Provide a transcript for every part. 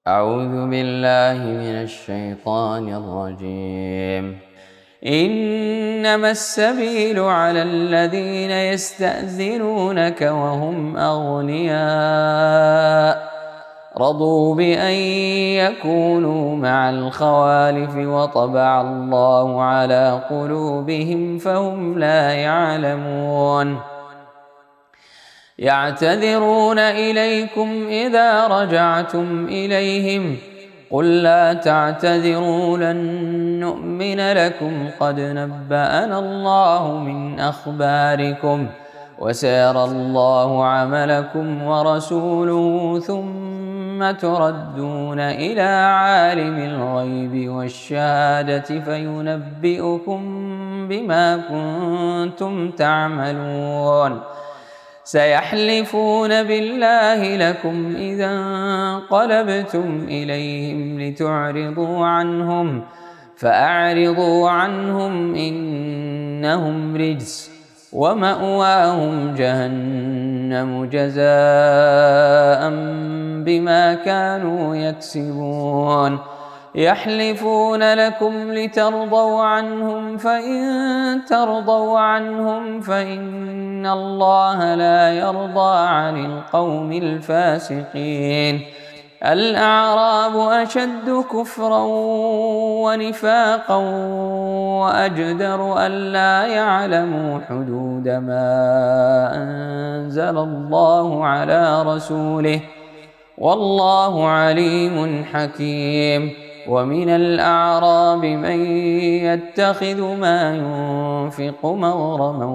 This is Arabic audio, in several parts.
أعوذ بالله من الشيطان الرجيم. إنما السبيل على الذين يستأذنونك وهم أغنياء رضوا بأن يكونوا مع الخوالف وطبع الله على قلوبهم فهم لا يعلمون. يعتذرون إليكم إذا رجعتم إليهم قل لا تعتذروا لن نؤمن لكم قد نبأنا الله من أخباركم وسيرى الله عملكم ورسوله ثم تردون إلى عالم الغيب والشهادة فينبئكم بما كنتم تعملون. سيحلفون بالله لكم إذا انقلبتم إليهم لتعرضوا عنهم فأعرضوا عنهم إنهم رجس ومأواهم جهنم جزاء بما كانوا يكسبون. يحلفون لكم لترضوا عنهم فإن ترضوا عنهم فإن الله لا يرضى عن القوم الفاسقين. الأعراب أشد كفرا ونفاقا وأجدر ألا يعلموا حدود ما أنزل الله على رسوله والله عليم حكيم. ومن الأعراب من يتخذ ما ينفق مغرما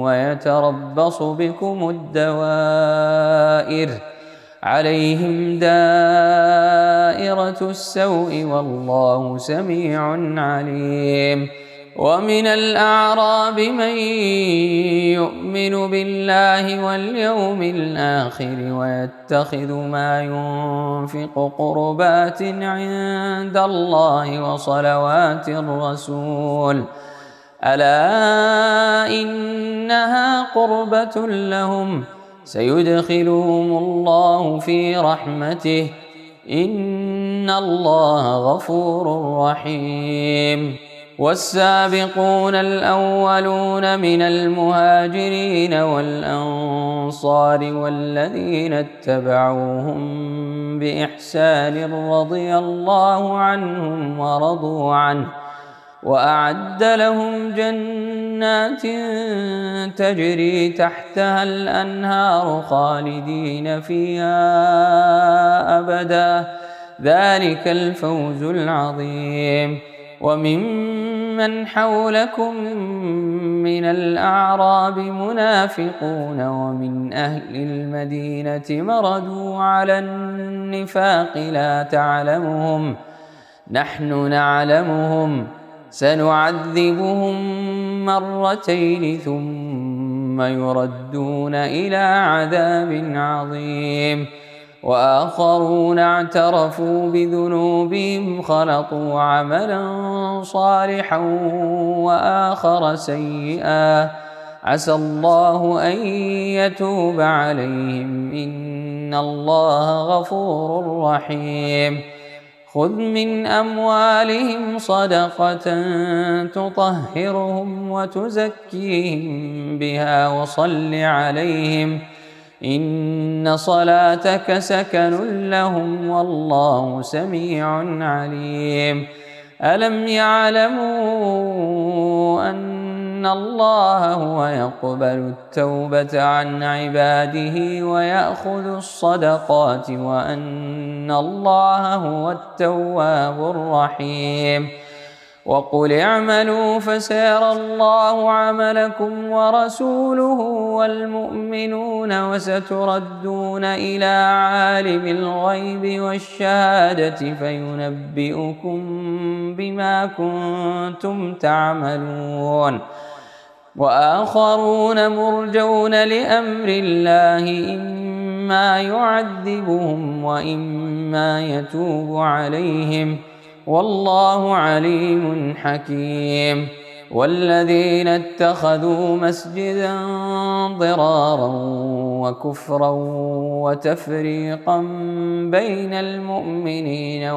ويتربص بكم الدوائر عليهم دائرة السوء والله سميع عليم. ومن الأعراب من يؤمن بالله واليوم الآخر ويتخذ ما ينفق قربات عند الله وصلوات الرسول ألا إنها قربة لهم سيدخلهم الله في رحمته إن الله غفور رحيم. والسابقون الأولون من المهاجرين والأنصار والذين اتبعوهم بإحسان رضي الله عنهم ورضوا عنه وأعد لهم جنات تجري تحتها الأنهار خالدين فيها أبدا ذلك الفوز العظيم. وممن حولكم من الأعراب منافقون ومن أهل المدينة مردوا على النفاق لا تعلمهم نحن نعلمهم سنعذبهم مرتين ثم يردون إلى عذاب عظيم. وآخرون اعترفوا بذنوبهم خلطوا عملا صالحا وآخر سيئا عسى الله أن يتوب عليهم إن الله غفور رحيم. خذ من أموالهم صدقة تطهرهم وتزكيهم بها وصل عليهم إن صلاتك سكن لهم والله سميع عليم. ألم يعلموا أن الله هو يقبل التوبة عن عباده ويأخذ الصدقات وأن الله هو التواب الرحيم. وقل اعملوا فسيرى الله عملكم ورسوله والمؤمنون وستردون إلى عالم الغيب والشهادة فينبئكم بما كنتم تعملون. وآخرون مرجون لأمر الله إما يعذبهم وإما يتوب عليهم والله عليم حكيم. والذين اتخذوا مسجدا ضرارا وكفرا وتفريقا بين المؤمنين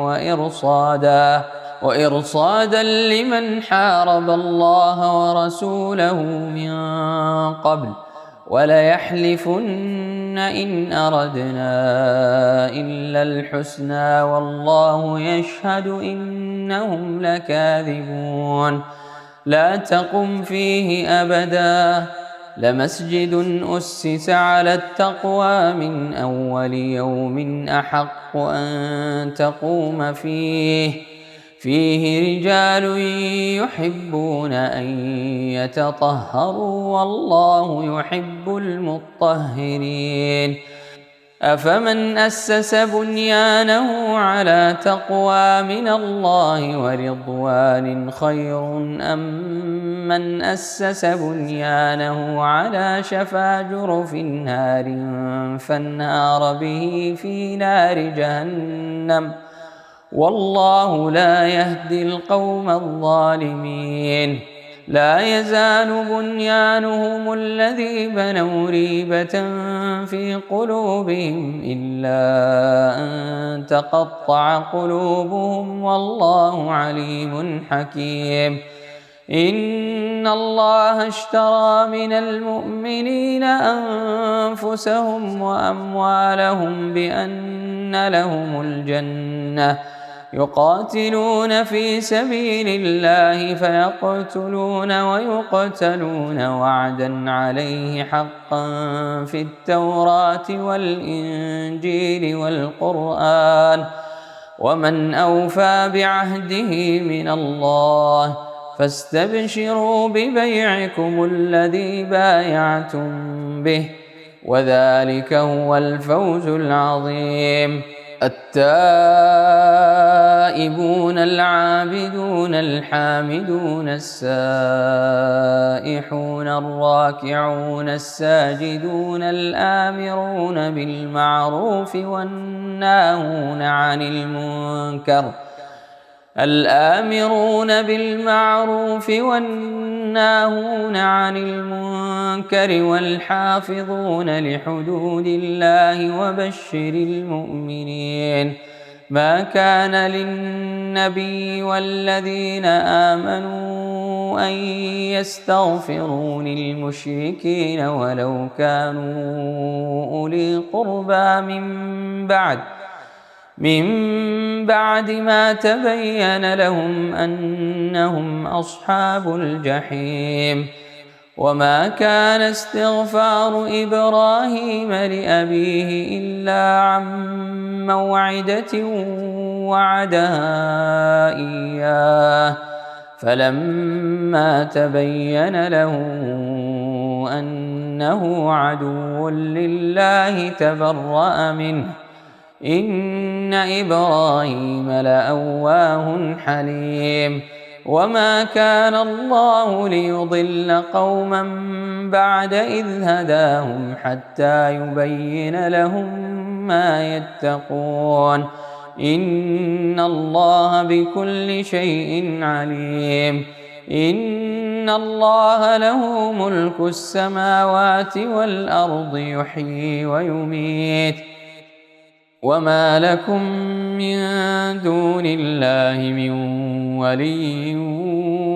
وإرصادا لمن حارب الله ورسوله من قبل وليحلفن إن أردنا إلا الحسنى والله يشهد إنهم لكاذبون لا تقم فيه أبدا لمسجد أسس على التقوى من أول يوم أحق أن تقوم فيه رجال يحبون أن يتطهروا والله يحب المطهرين أفمن أسس بنيانه على تقوى من الله ورضوان خير أم من أسس بنيانه على شفا جرف نار فانهار به في نار جهنم والله لا يهدي القوم الظالمين لا يزال بنيانهم الذي بنوا ريبة في قلوبهم إلا أن تقطع قلوبهم والله عليم حكيم إن الله اشترى من المؤمنين أنفسهم وأموالهم بأن لهم الجنة يقاتلون في سبيل الله فيقتلون ويقتلون وعدا عليه حقا في التوراة والإنجيل والقرآن ومن أوفى بعهده من الله فاستبشروا ببيعكم الذي بايعتم به وذلك هو الفوز العظيم التائبون العابدون الحامدون السائحون الراكعون الساجدون الآمرون بالمعروف والناهون عن المنكر والحافظون لحدود الله وبشر المؤمنين ما كان للنبي والذين آمنوا أن يستغفروا للمشركين ولو كانوا أولي قربى من بعد ما تبين لهم أنهم أصحاب الجحيم وما كان استغفار إبراهيم لأبيه إلا عن موعدة وعدها إياه فلما تبين له أنه عدو لله تبرأ منه إن إبراهيم لأواه حليم وما كان الله ليضل قوما بعد إذ هداهم حتى يبين لهم ما يتقون إن الله بكل شيء عليم إن الله له ملك السماوات والأرض يحيي ويميت وما لكم من دون الله من ولي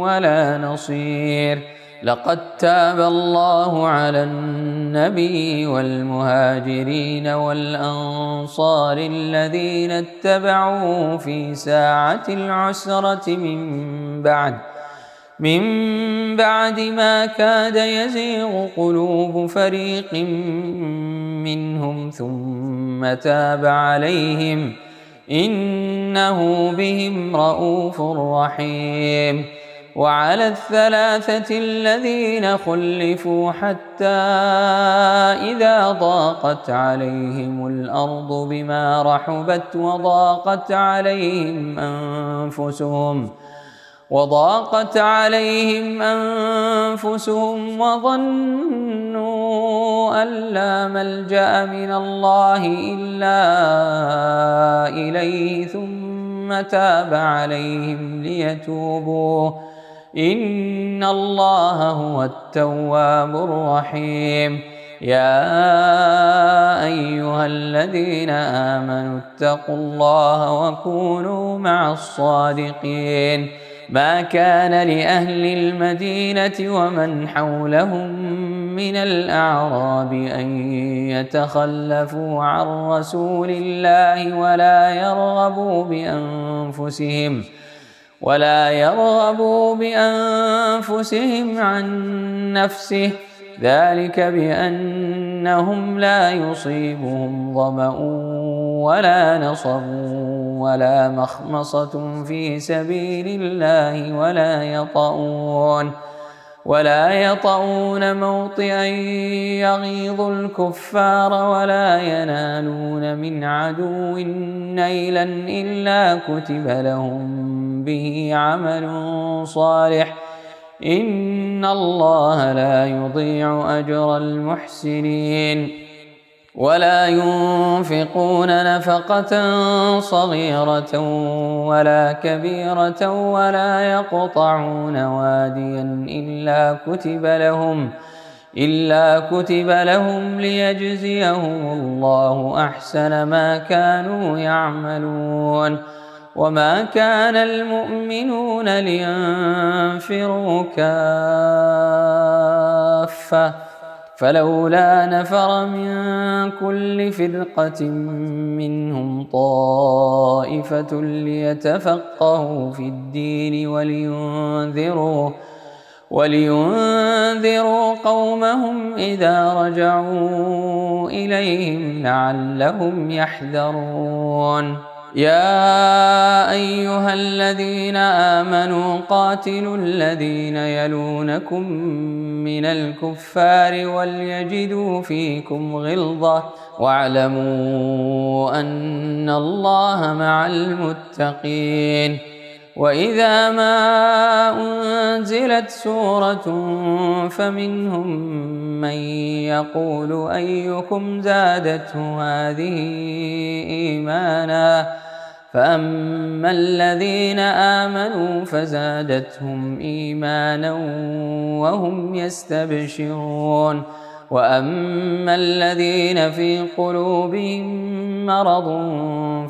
ولا نصير لقد تاب الله على النبي والمهاجرين والأنصار الذين اتبعوه في ساعة العسرة من بعد ما كاد يزيغ قلوب فريق منهم ثم تاب عليهم إنه بهم رءوف رحيم وعلى الثلاثة الذين خلفوا حتى إذا ضاقت عليهم الأرض بما رحبت وضاقت عليهم أنفسهم وظنوا أن لا ملجأ من الله إلا إليه ثم تاب عليهم إن الله هو التواب الرحيم. يا أيها الذين آمنوا اتقوا الله وكونوا مع الصادقين. ما كان لأهل المدينة ومن حولهم من الأعراب أن يتخلفوا عن رسول الله ولا يرغبوا بأنفسهم عن نفسه، ذلك بأنهم لا يصيبهم ظمأ ولا نصب ولا مخمصة في سبيل الله ولا يطؤون موطئا يغيظ الكفار ولا ينالون من عدو نيلا إلا كتب لهم به عمل صالح، إن الله لا يضيع أجر المحسنين. ولا ينفقون نفقة صغيرة ولا كبيرة ولا يقطعون واديا إلا كتب لهم ليجزيهم الله أحسن ما كانوا يعملون. وما كان المؤمنون لينفروا كافة، فلولا نفر من كل فرقة منهم طائفة ليتفقهوا في الدين ولينذروا قومهم إذا رجعوا إليهم لعلهم يحذرون. يا أيها الذين آمنوا قاتلوا الذين يلونكم من الكفار وليجدوا فيكم غلظة واعلموا أن الله مع المتقين. وإذا ما أنزلت سورة فمنهم من يقول أيكم زادته هذه إيمانا، فأما الذين آمنوا فزادتهم إيمانا وهم يستبشرون، وأما الذين في قلوبهم مرض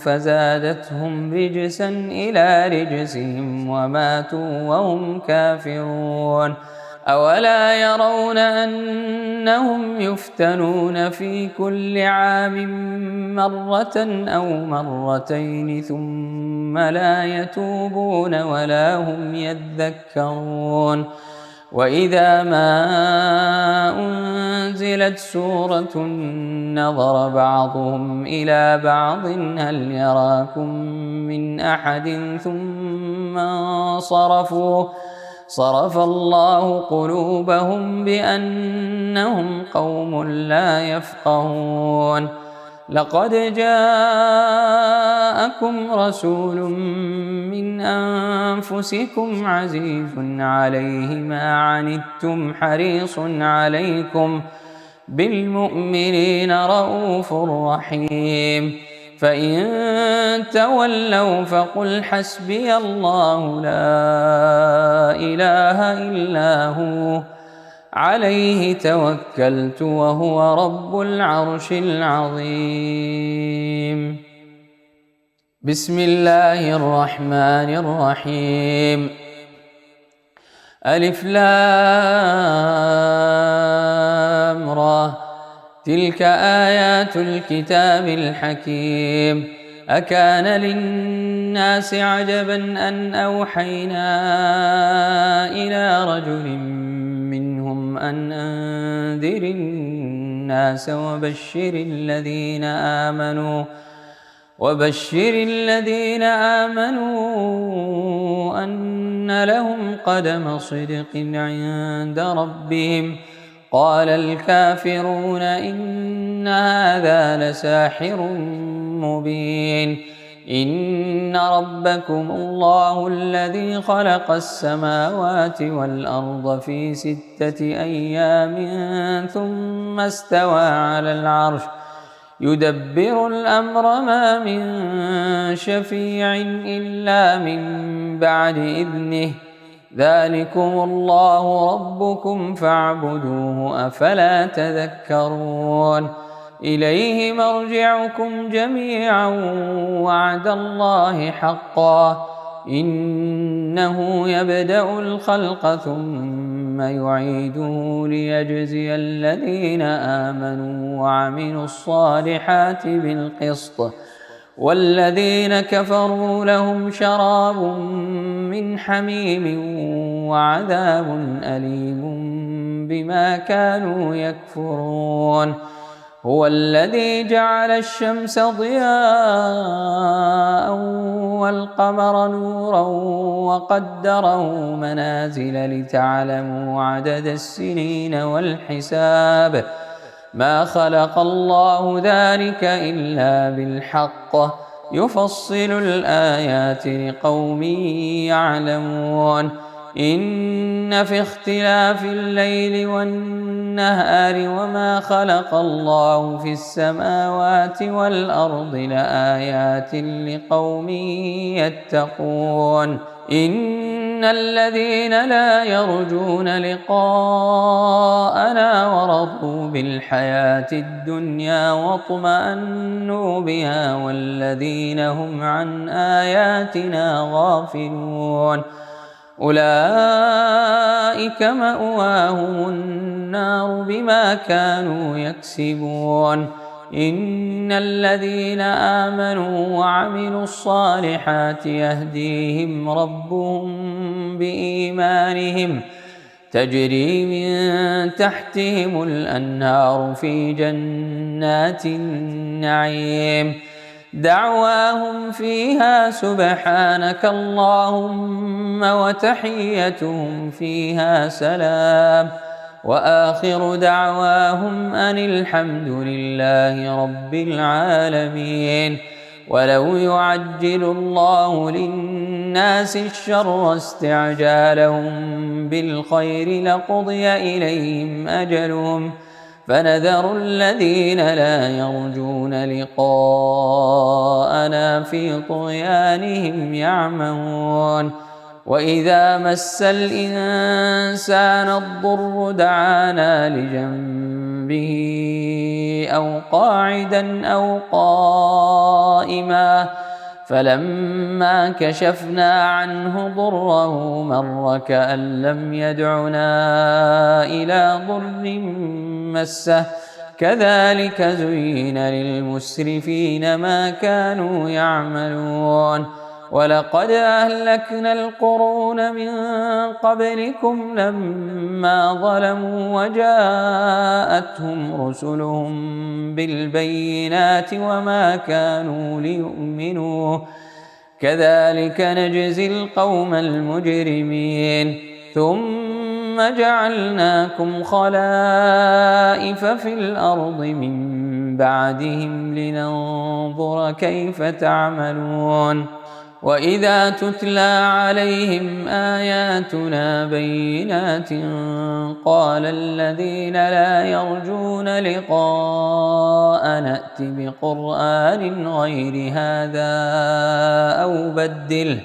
فزادتهم رجسا إلى رجسهم وماتوا وهم كافرون. أولا يرون أنهم يفتنون في كل عام مرة أو مرتين ثم لا يتوبون ولا هم يذكرون. وإذا ما أنزلت سورة نظر بعضهم إلى بعض هل يراكم من أحد ثم صرف الله قلوبهم بأنهم قوم لا يفقهون. لقد جاءكم رسول من أنفسكم عزيز عليه ما عنتم حريص عليكم بالمؤمنين رؤوف رحيم. فإن تولوا فقل حسبي الله لا إله إلا هو عليه توكلت وهو رب العرش العظيم. بسم الله الرحمن الرحيم. ألف لام را، تلك آيات الكتاب الحكيم. أكان للناس عجبا أن أوحينا إلى رجل منهم أن أنذر الناس وبشر الذين آمنوا أن لهم قدم صدق عند ربهم. قال الكافرون إن هذا لساحر مبين. إن ربكم الله الذي خلق السماوات والأرض في 6 أيام ثم استوى على العرش يدبر الأمر ما من شفيع إلا من بعد إذنه ذلكم الله ربكم فاعبدوه أفلا تذكرون إليه مرجعكم جميعا وعد الله حقا إنه يبدأ الخلق ثم يعيده ليجزي الذين آمنوا وعملوا الصالحات بالقسط والذين كفروا لهم شراب من حميم وعذاب أليم بما كانوا يكفرون هو الذي جعل الشمس ضياء والقمر نورا وقدره منازل لتعلموا عدد السنين والحساب ما خلق الله ذلك إلا بالحق يفصل الآيات لقوم يعلمون إن في اختلاف الليل والنهار وما خلق الله في السماوات والأرض لآيات لقوم يتقون إن الذين لا يرجون لقاءنا ورضوا بالحياة الدنيا واطمأنوا بها والذين هم عن آياتنا غافلون أولئك مأواهم النار بما كانوا يكسبون إن الذين آمنوا وعملوا الصالحات يهديهم ربهم بإيمانهم تجري من تحتهم الأنهار في جنات النعيم دعواهم فيها سبحانك اللهم وتحيتهم فيها سلام وآخر دعواهم أن الحمد لله رب العالمين ولو يعجل الله للناس الشر استعجالهم بالخير لقضي إليهم أجلهم فنذر الذين لا يرجون لقاءنا في طغيانهم يعمهون وإذا مس الإنسان الضر دعانا لجنبه أو قاعدا أو قائما فلما كشفنا عنه ضره مر كأن لم يدعنا إلى ضر مسه كذلك زين للمسرفين ما كانوا يعملون ولقد أهلكنا القرون من قبلكم لما ظلموا وجاءتهم رسلهم بالبينات وما كانوا ليؤمنوا كذلك نجزي القوم المجرمين ثم جعلناكم خلائف في الأرض من بعدهم لننظر كيف تعملون وإذا تتلى عليهم آياتنا بينات قال الذين لا يرجون لقاء نأت بقرآن غير هذا أو بدله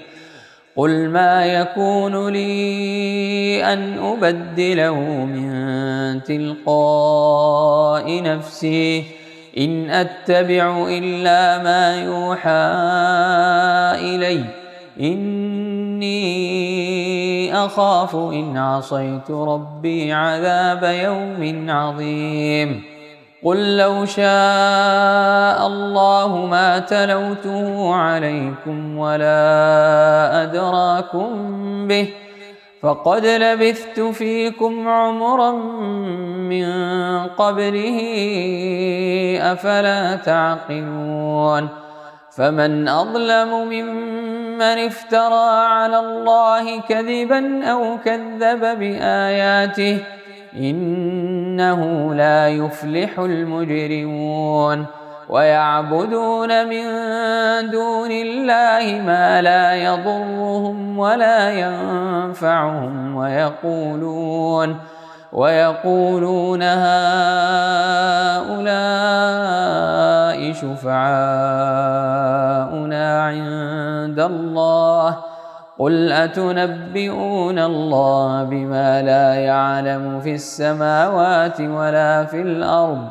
قل ما يكون لي أن أبدله من تلقاء نفسي إن أتبع إلا ما يوحى إلي إني أخاف إن عصيت ربي عذاب يوم عظيم قل لو شاء الله ما تلوته عليكم ولا أدراكم به فقد لبثت فيكم عمرا من قبله أفلا تعقلون فمن أظلم ممن افترى على الله كذبا أو كذب بآياته إنه لا يفلح المجرمون ويعبدون من دون الله ما لا يضرهم ولا ينفعهم ويقولون هؤلاء شفعاؤنا عند الله قل أتنبئون الله بما لا يعلم في السماوات ولا في الأرض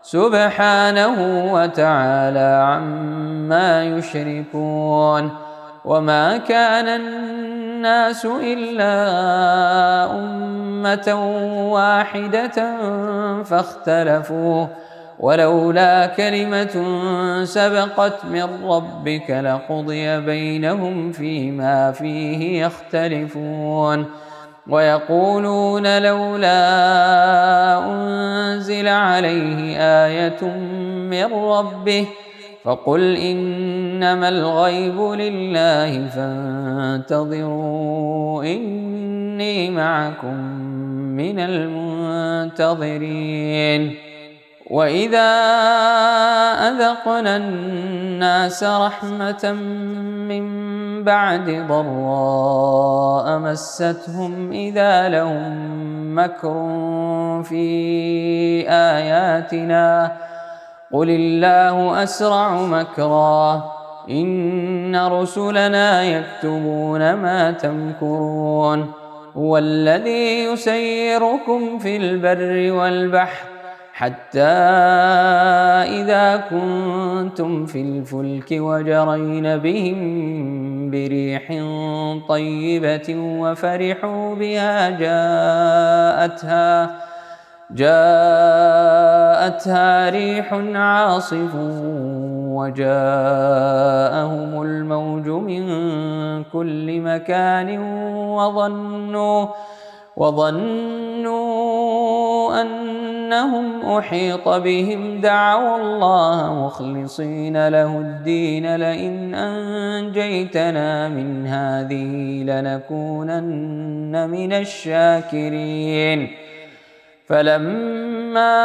سبحانه وتعالى عما يشركون. وما كان الناس إلا أمة واحدة فاختلفوا، ولولا كلمة سبقت من ربك لقضي بينهم فيما فيه يختلفون. ويقولون لولا أنزل عليه آية من ربه فقل إنما الغيب لله فانتظروا إني معكم من المنتظرين. وإذا أذقنا الناس رحمة من بعد ضراء مستهم إذا لهم مكر في آياتنا قل الله أسرع مكرا إن رسلنا يكتبون ما تمكرون. هو الذي يسيركم في البر والبحر حتى إذا كنتم في الفلك وجرين بهم بريح طيبة وفرحوا بها جاءتها ريح عاصف وجاءهم الموج من كل مكان وظنوا أنهم أحيط بهم دعوا الله مخلصين له الدين لئن أنجيتنا من هذه لنكونن من الشاكرين. فلما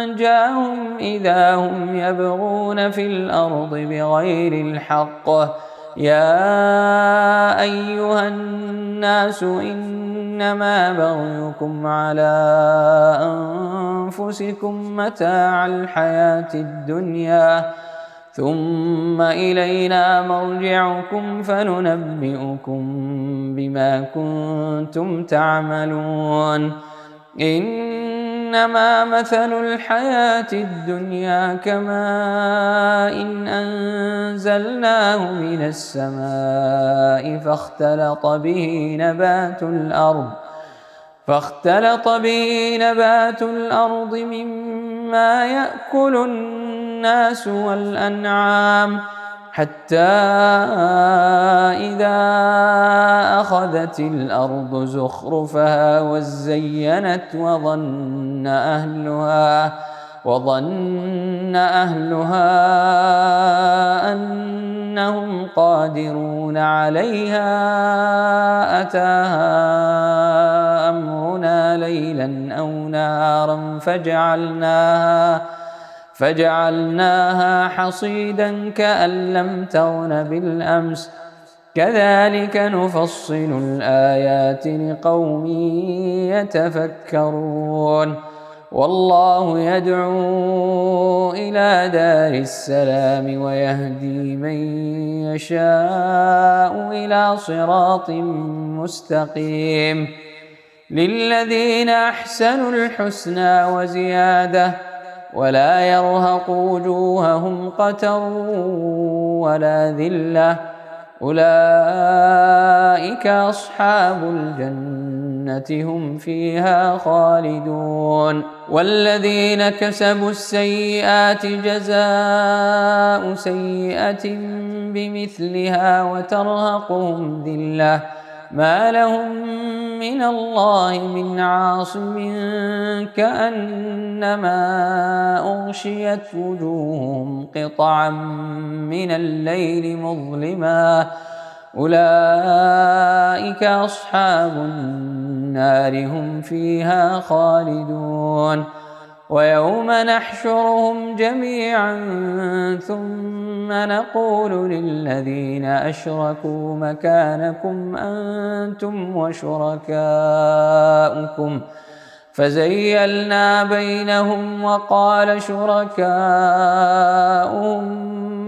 أنجاهم إذا هم يبغون في الأرض بغير الحق يا أيها الناس إنما بغيكم على أنفسكم متاع الحياة الدنيا ثم إلينا مرجعكم فننبئكم بما كنتم تعملون. إنما مثل الحياة الدنيا كماء إن أنزلناه من السماء فاختلط به نبات الأرض مما يأكل الناس والأنعام حتى إذا أخذت الأرض زخرفها وزينت وظن أهلها أنهم قادرون عليها أتاها أمرنا ليلا أو نهارا فجعلناها حصيدا كأن لم تغن بالأمس كذلك نفصل الآيات لقوم يتفكرون. والله يدعو إلى دار السلام ويهدي من يشاء إلى صراط مستقيم. للذين أحسنوا الحسنى وزيادة ولا يرهق وجوههم قتر ولا ذلة أولئك أصحاب الجنة هم فيها خالدون. والذين كسبوا السيئات جزاء سيئة بمثلها وترهقهم ذلة ما لهم من الله من عاصم كأنما أغشيت وجوههم قطعا من الليل مظلما أولئك أصحاب النار هم فيها خالدون. ويوم نحشرهم جميعا ثم نقول للذين أشركوا مكانكم أنتم وشركاؤكم فزيلنا بينهم وقال شركاؤهم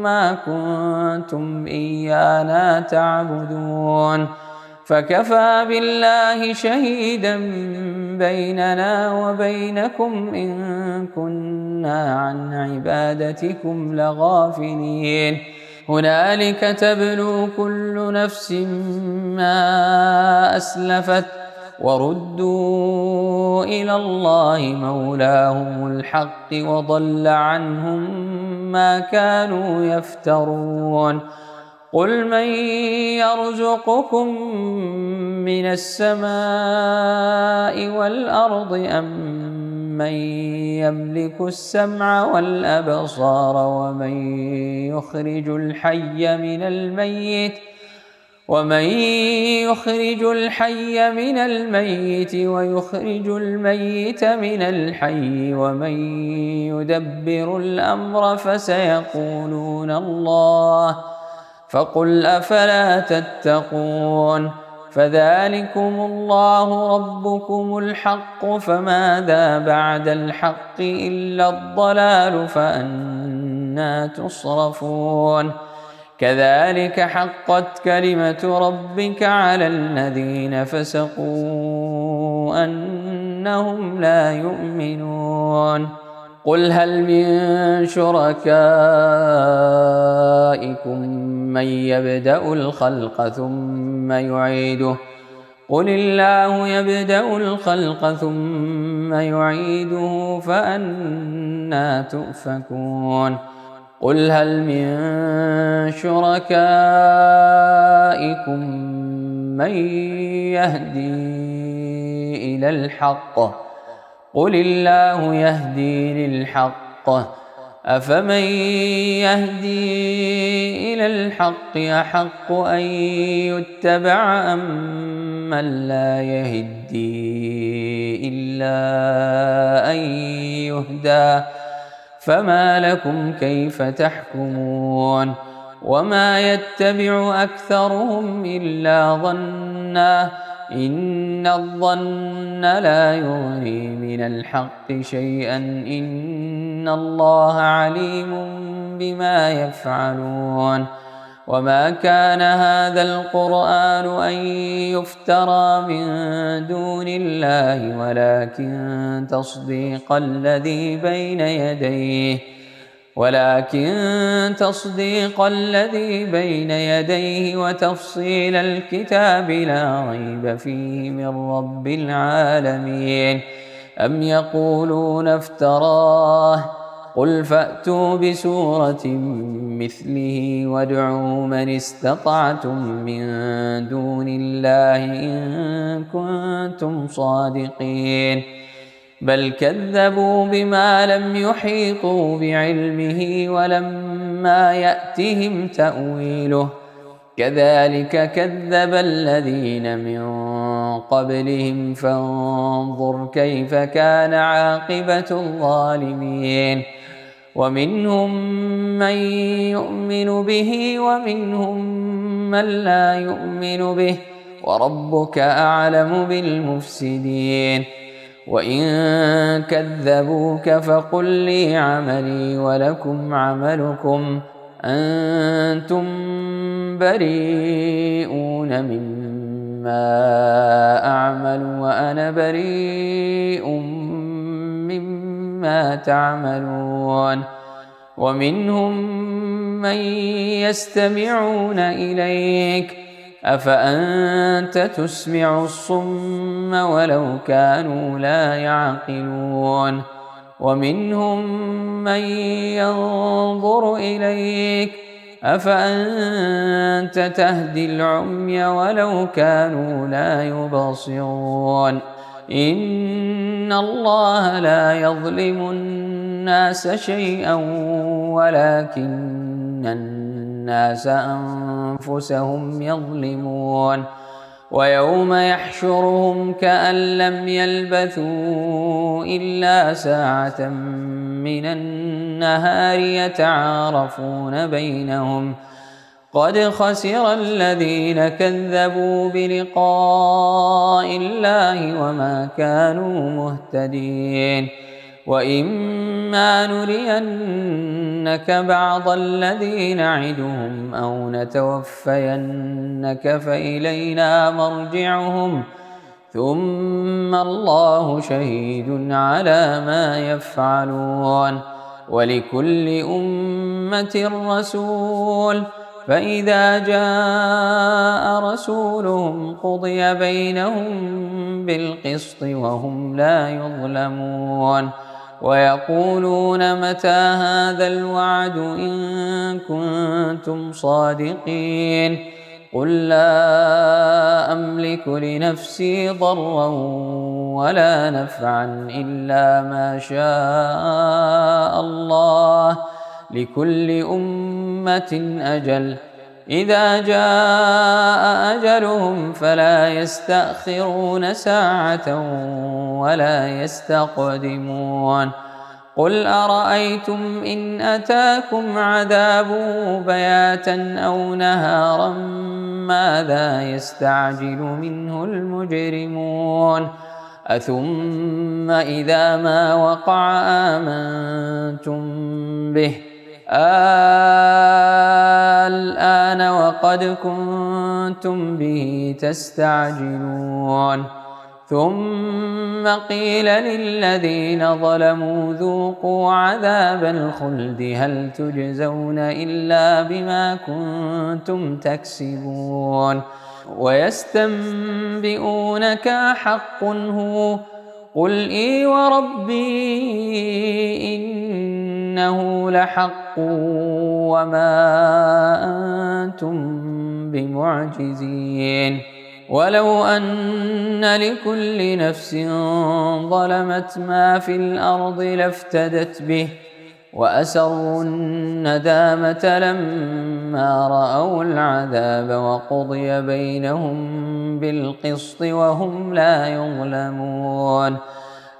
ما كنتم إيانا تعبدون فكفى بالله شهيدا بيننا وبينكم إن كنا عن عبادتكم لغافلين هنالك تبلو كل نفس ما أسلفت وردوا إلى الله مولاهم الحق وضل عنهم ما كانوا يفترون قل من يرزقكم من السماء والأرض أم من يملك السمع والأبصار ومن يخرج الحي من الميت ويخرج الميت من الحي ومن يدبر الأمر فسيقولون الله فقل أفلا تتقون فذلكم الله ربكم الحق فماذا بعد الحق إلا الضلال فأنى تصرفون كذلك حقت كلمة ربك على الذين فسقوا أنهم لا يؤمنون قل هل من شركائكم من يبدأ الخلق ثم يعيده قل الله يبدأ الخلق ثم يعيده فأنى تؤفكون قل هل من شركائكم من يهدي إلى الحق قل الله يهدي للحق أفمن يهدي إلى الحق أحق أن يتبع أم من لا يهدي إلا أن يهدى فما لكم كيف تحكمون وما يتبع أكثرهم إلا ظنا إن الظن لا يغني من الحق شيئا إن الله عليم بما يفعلون وما كان هذا القرآن أن يفترى من دون الله ولكن تصديق الذي بين يديه وتفصيل الكتاب لا ريب فيه من رب العالمين أم يقولون افتراه قل فأتوا بسورة مثله وادعوا من استطعتم من دون الله إن كنتم صادقين بل كذبوا بما لم يحيطوا بعلمه ولما يأتهم تأويله كذلك كذب الذين من قبلهم فانظر كيف كان عاقبة الظالمين ومنهم من يؤمن به ومنهم من لا يؤمن به وربك أعلم بالمفسدين وإن كذبوك فقل لي عملي ولكم عملكم أنتم بريئون مما أعمل وأنا بريء مما تعملون ومنهم من يستمعون إليك أفأنت تسمع الصم ولو كانوا لا يعقلون ومنهم من ينظر إليك أفأنت تهدي العمي ولو كانوا لا يبصرون إن الله لا يظلم الناس شيئا ولكن الناس أنفسهم يظلمون ويوم يحشرهم كأن لم يلبثوا إلا ساعة من النهار يتعارفون بينهم قد خسر الذين كذبوا بلقاء الله وما كانوا مهتدين وإما نرينك بعض الذي نعدهم أو نتوفينك فإلينا مرجعهم ثم الله شهيد على ما يفعلون ولكل أمة رسول فإذا جاء رسولهم قضي بينهم بالقسط وهم لا يظلمون ويقولون متى هذا الوعد إن كنتم صادقين قل لا أملك لنفسي ضرا ولا نفعا إلا ما شاء الله لكل أمة أجل إذا جاء أجلهم فلا يستأخرون ساعة ولا يستقدمون قل أرأيتم إن أتاكم عذابه بياتا أو نهارا ماذا يستعجل منه المجرمون أثم إذا ما وقع آمنتم به الآن وقد كنتم به تستعجلون ثم قيل للذين ظلموا ذوقوا عذاب الخلد هل تجزون إلا بما كنتم تكسبون ويستنبئونك أحق هو قل إي وربي إنه لحق وما أنتم بمعجزين ولو أن لكل نفس ظلمت ما في الأرض لافتدت به وأسروا الندامة لما رأوا العذاب وقضي بينهم بالقسط وهم لا يظلمون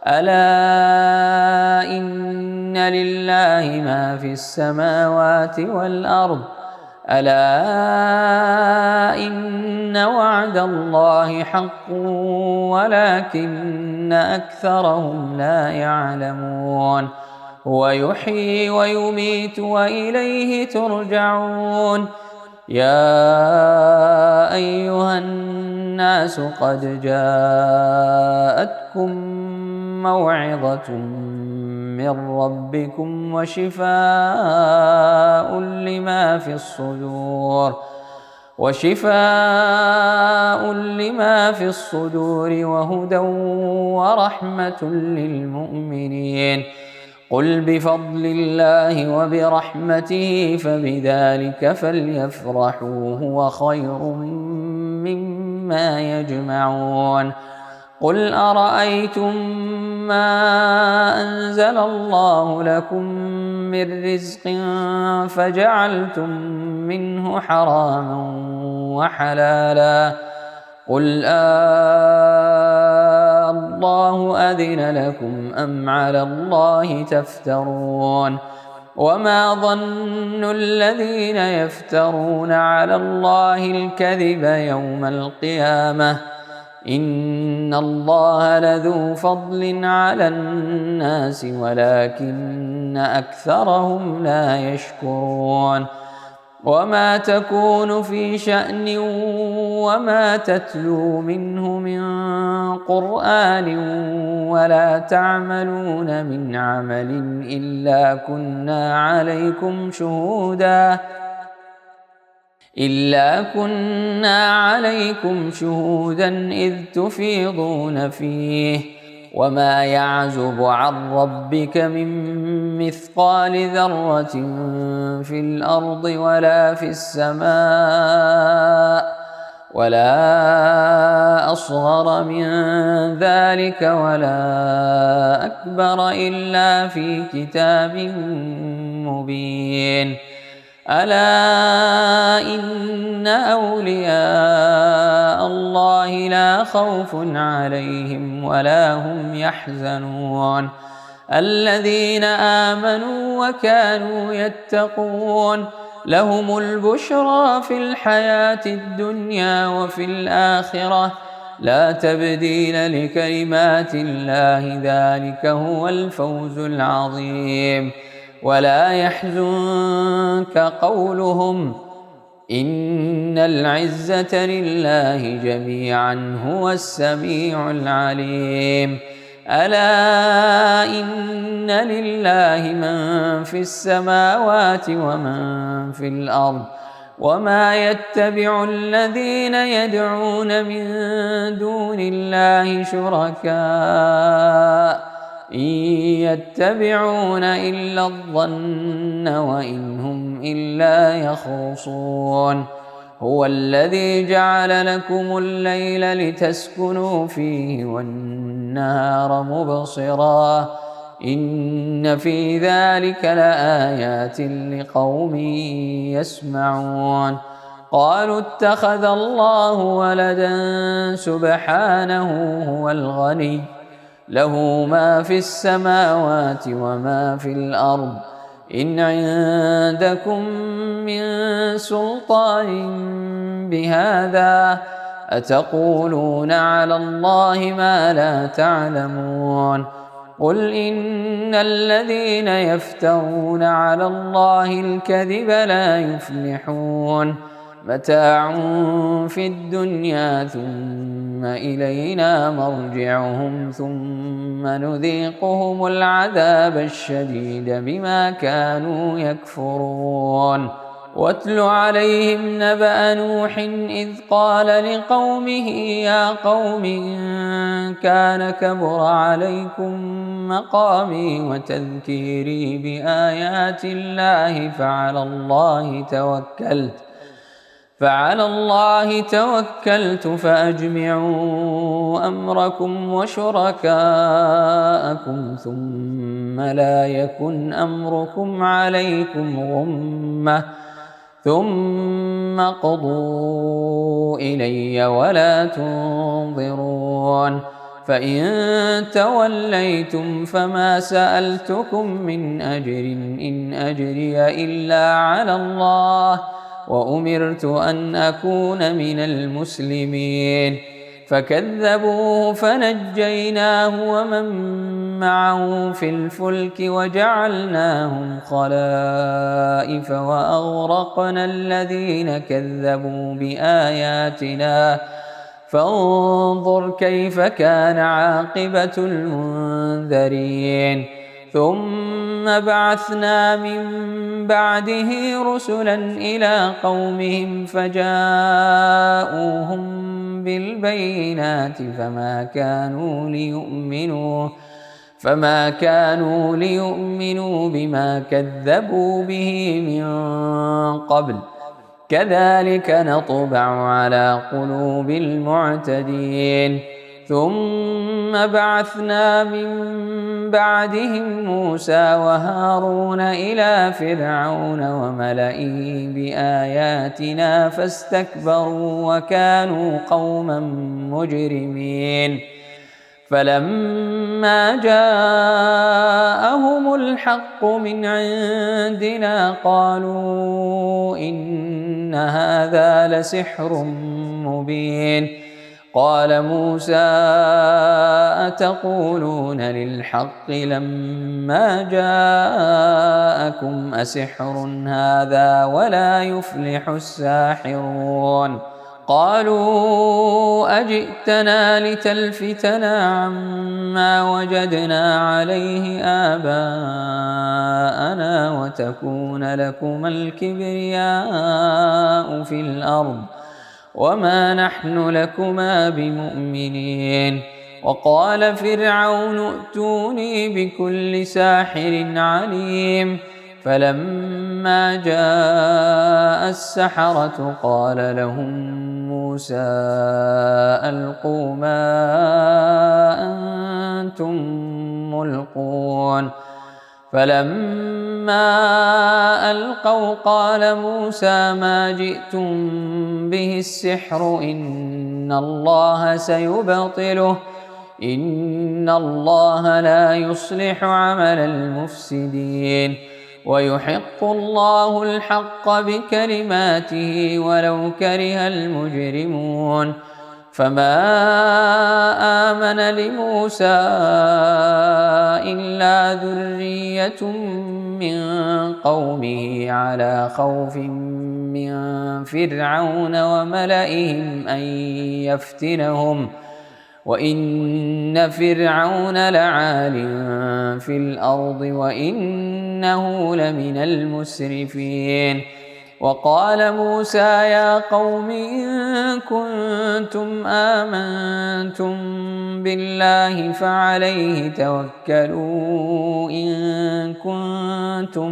ألا إن لله ما في السماوات والأرض ألا إن وعد الله حق ولكن أكثرهم لا يعلمون هو يحيي ويميت وإليه ترجعون يا أيها الناس قد جاءتكم موعظة من ربكم وشفاء لما في الصدور وهدى ورحمة للمؤمنين قل بفضل الله وبرحمته فبذلك فليفرحوا هو خير مما يجمعون قل أرأيتم ما أنزل الله لكم من رزق فجعلتم منه حراما وحلالا قل الله أذن لكم أم على الله تفترون وما ظن الذين يفترون على الله الكذب يوم القيامة إن الله لذو فضل على الناس ولكن أكثرهم لا يشكرون وما تكون في شأن وما تتلو منه من قرآن ولا تعملون من عمل إلا كنا عليكم شهودا إذ تفيضون فيه وما يعزب عن ربك من مثقال ذرة في الأرض ولا في السماء ولا أصغر من ذلك ولا أكبر إلا في كتاب مبين ألا إن أولياء الله لا خوف عليهم ولا هم يحزنون الذين آمنوا وكانوا يتقون لهم البشرى في الحياة الدنيا وفي الآخرة لا تبديل لكلمات الله ذلك هو الفوز العظيم. ولا يحزنك قولهم إن العزة لله جميعا هو السميع العليم. ألا إن لله من في السماوات ومن في الأرض وما يتبع الذين يدعون من دون الله شركاء إن يتبعون إلا الظن وإن هم إلا يخرصون. هو الذي جعل لكم الليل لتسكنوا فيه والنهار مبصرا إن في ذلك لآيات لقوم يسمعون. قالوا اتخذ الله ولدا سبحانه هو الغني له ما في السماوات وما في الأرض إن عندكم من سلطان بهذا أتقولون على الله ما لا تعلمون. قل إن الذين يفترون على الله الكذب لا يفلحون متاع في الدنيا ثم إلينا مرجعهم ثم نذيقهم العذاب الشديد بما كانوا يكفرون. واتل عليهم نبأ نوح إذ قال لقومه يا قوم إن كان كبر عليكم مقامي وتذكيري بآيات الله فعلى الله توكلت فأجمعوا أمركم وشركاءكم ثم لا يكن أمركم عليكم غمة ثم قضوا إلي ولا تنظرون. فإن توليتم فما سألتكم من أجر إن أجري إلا على الله وأمرت أن أكون من المسلمين. فكذبوه فنجيناه ومن معه في الفلك وجعلناهم خلائف وأغرقنا الذين كذبوا بآياتنا فانظر كيف كان عاقبة المنذرين. ثم بعثنا من بعده رسلا إلى قومهم فجاءوهم بالبينات فما كانوا ليؤمنوا بما كذبوا به من قبل كذلك نطبع على قلوب المعتدين. ثم بعثنا من بعدهم موسى وهارون إلى فرعون وملئه بآياتنا فاستكبروا وكانوا قوما مجرمين. فلما جاءهم الحق من عندنا قالوا إن هذا لسحر مبين. قال موسى أتقولون للحق لما جاءكم أسحر هذا ولا يفلح الساحرون. قالوا أجئتنا لتلفتنا عما وجدنا عليه آباءنا وتكون لكم الكبرياء في الأرض وما نحن لكما بمؤمنين. وقال فرعون ائتوني بكل ساحر عليم. فلما جاء السحرة قال لهم موسى ألقوا ما أنتم ملقون. فلما ألقوا قال موسى ما جئتم به السحر إن الله سيبطله إن الله لا يصلح عمل المفسدين ويحق الله الحق بكلماته ولو كره المجرمون. فما آمن لموسى إلا ذرية من قومه على خوف من فرعون وملئهم أن يفتنهم وإن فرعون لعال في الأرض وإنه لمن المسرفين. وقال موسى يا قوم إن كنتم آمنتم بالله فعليه توكلوا إن كنتم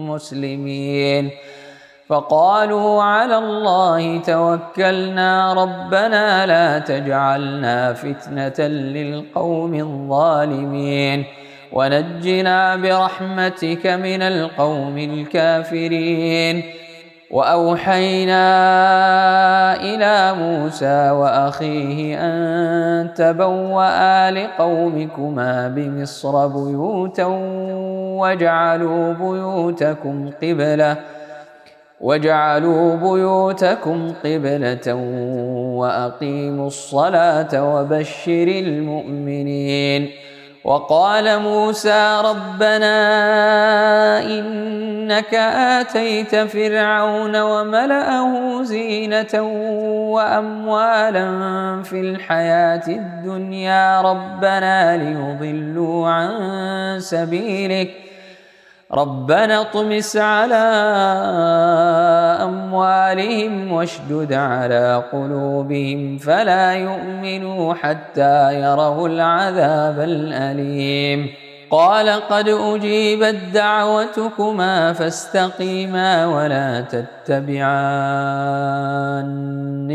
مسلمين. فقالوا على الله توكلنا ربنا لا تجعلنا فتنة للقوم الظالمين ونجنا برحمتك من القوم الكافرين. وأوحينا إلى موسى وأخيه أن تبوأ لقومكما بمصر بيوتا واجعلوا بيوتكم قبلة وأقيموا الصلاة وبشر المؤمنين. وقال موسى ربنا إنك آتيت فرعون وملأه زينة وأموالا في الحياة الدنيا ربنا ليضلوا عن سبيلك ربنا اطمس على أموالهم واشدد على قلوبهم فلا يؤمنوا حتى يروا العذاب الأليم. قال قد أجيبت دعوتكما فاستقيما ولا تتبعان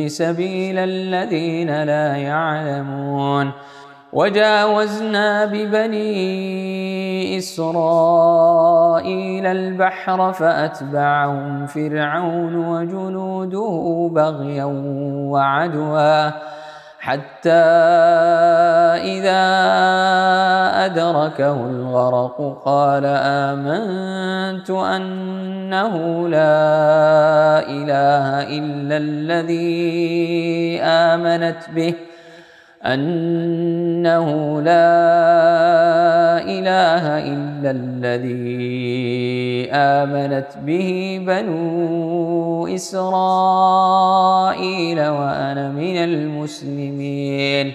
سبيل الذين لا يعلمون. وجاوزنا ببني إسرائيل البحر فأتبعهم فرعون وجنوده بغيا وعدوا حتى إذا أدركه الغرق قال آمنت أنه لا إله إلا الذي آمنت به بنو إسرائيل وأنا من المسلمين.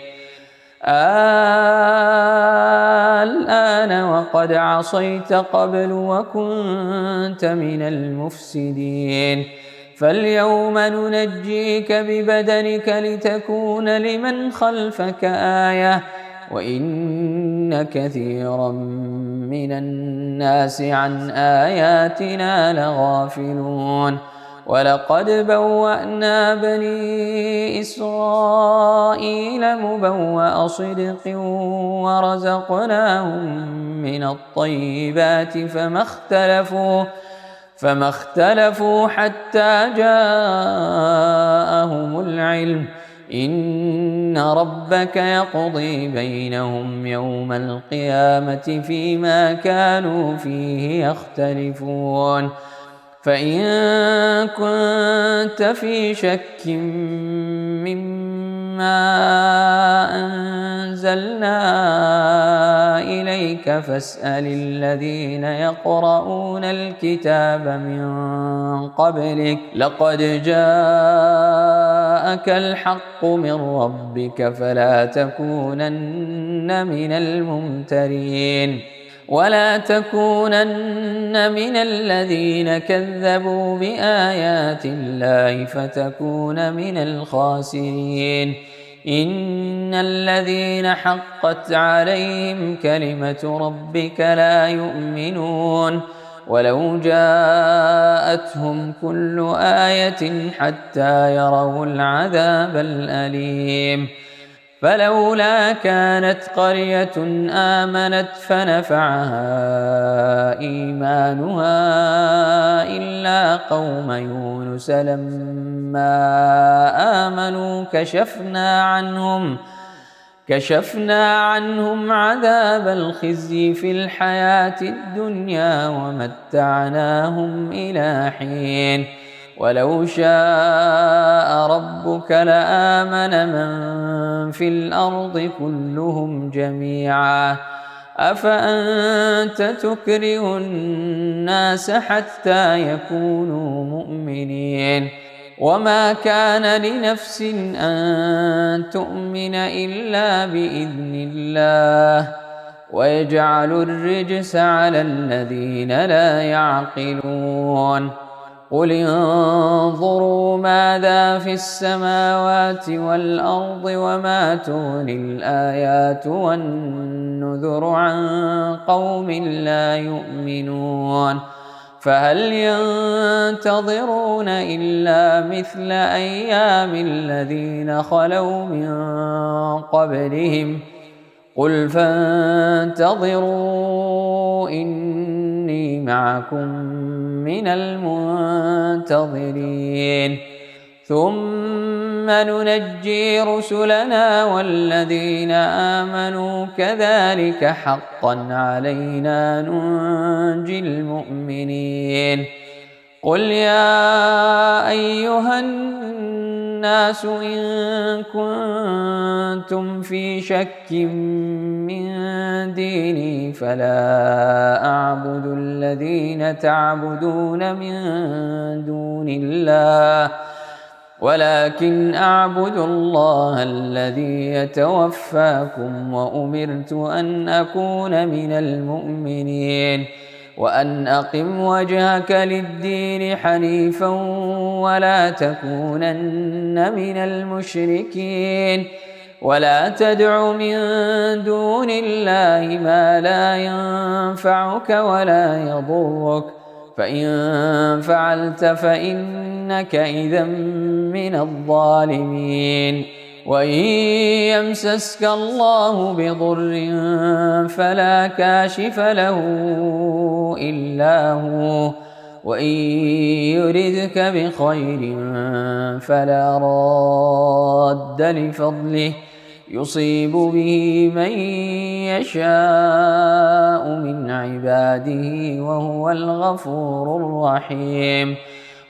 الآن وقد عصيت قبل وكنت من المفسدين فاليوم ننجيك ببدنك لتكون لمن خلفك آية وإن كثيرا من الناس عن آياتنا لغافلون. ولقد بوأنا بني إسرائيل مبوأ صدق ورزقناهم من الطيبات فما اختلفوا حتى جاءهم العلم إن ربك يقضي بينهم يوم القيامة فيما كانوا فيه يختلفون. فإن كنت في شك مما أنزلنا إليك فاسأل الذين يقرؤون الكتاب من قبلك لقد جاءك الحق من ربك فلا تكونن من الممترين ولا تكونن من الذين كذبوا بآيات الله فتكون من الخاسرين. إن الذين حقت عليهم كلمة ربك لا يؤمنون ولو جاءتهم كل آية حتى يروا العذاب الأليم. فلولا كانت قرية آمنت فنفعها إيمانها إلا قوم يونس لما آمنوا كشفنا عنهم عذاب الخزي في الحياة الدنيا ومتعناهم إلى حين ولو شاء ربك لآمن من في الأرض كلهم جميعا أفأنت تكره الناس حتى يكونوا مؤمنين وما كان لنفس أن تؤمن إلا بإذن الله ويجعل الرجس على الذين لا يعقلون قل انظروا ماذا في السماوات والأرض وما تغني الآيات والنذر عن قوم لا يؤمنون فهل ينتظرون إلا مثل أيام الذين خلوا من قبلهم قل فانتظروا إني معكم من المنتظرين ثم ننجي رسلنا والذين آمنوا كذلك حقا علينا ننجي المؤمنين قل يا أيها الناس إن كنتم في شك من ديني فلا أعبد الذين تعبدون من دون الله ولكن أعبد الله الذي يتوفاكم وأمرت أن أكون من المؤمنين وأن أقم وجهك للدين حنيفا ولا تكونن من المشركين ولا تدع من دون الله ما لا ينفعك ولا يضرك فإن فعلت فإنك إذا من الظالمين وإن يمسسك الله بضر فلا كاشف له إلا هو وإن يردك بخير فلا راد لفضله يصيب به من يشاء من عباده وهو الغفور الرحيم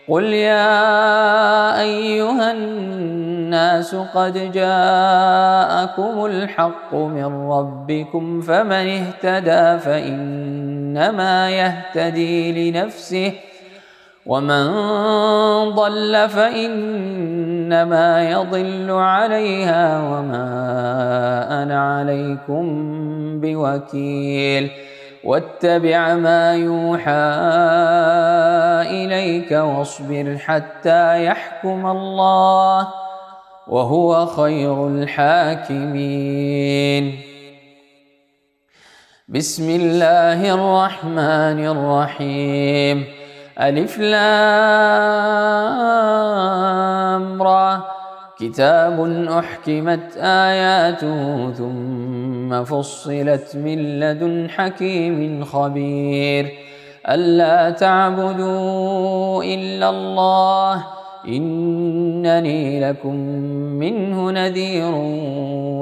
قل يا أيها الناس قد جاءكم الحق من ربكم فمن اهتدى فإنما يهتدي لنفسه ومن ضل فإنما يضل عليها وما أنا عليكم بوكيل واتبع ما يوحى إليك واصبر حتى يحكم الله وهو خير الحاكمين بسم الله الرحمن الرحيم ألف لام را كتاب أحكمت آياته ثم فصلت من لدن حكيم خبير ألا تعبدوا إلا الله إنني لكم منه نذير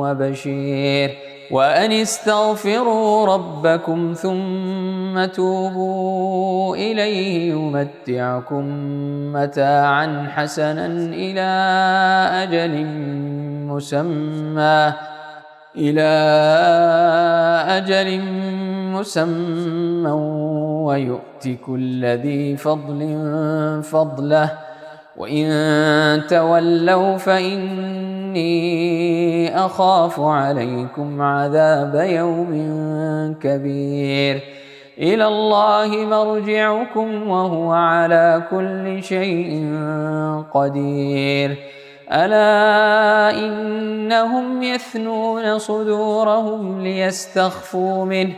وبشير وأن استغفروا ربكم ثم توبوا إليه يمتعكم متاعا حسنا إلى أجل مسمى ويؤت كل ذي فضل فضله وإن تولوا فإني أخاف عليكم عذاب يوم كبير إلى الله مرجعكم وهو على كل شيء قدير ألا إنهم يثنون صدورهم ليستخفوا منه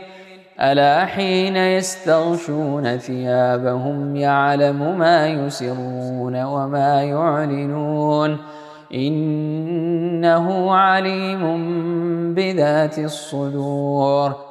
ألا حين يستغشون ثيابهم يعلم ما يسرون وما يعلنون إنه عليم بذات الصدور